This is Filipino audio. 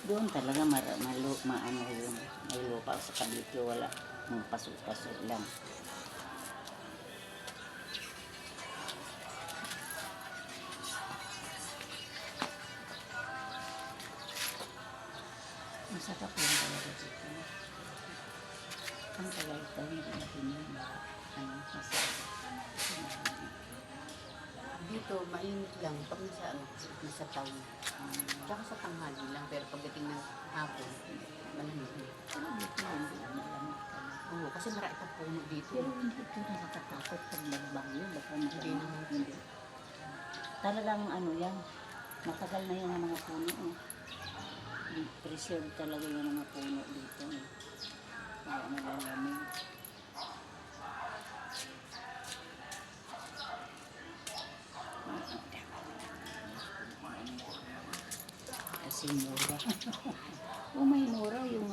Doon talaga maano yun. May lupa sa Cavite, wala. Mga paso-paso lang. Masarap lang talaga dito. Ang tagal ito, hindi natin yun. Masarap. Dito, mainit lang pag nasa town. Tsaka sa tanghali lang, pero pagdating ng hapon, malamig na. Pero dito hindi malamig ka. Oo, kasi marami pang puno dito. Pero hindi ito nakakatakot pag nagbagyo. Baka Hindi naman. hindi. Talagang ano yan, matagal na yung mga puno. Preserve talaga yung mga puno dito. Kaya nalalamig. Kasi mura. May mura yung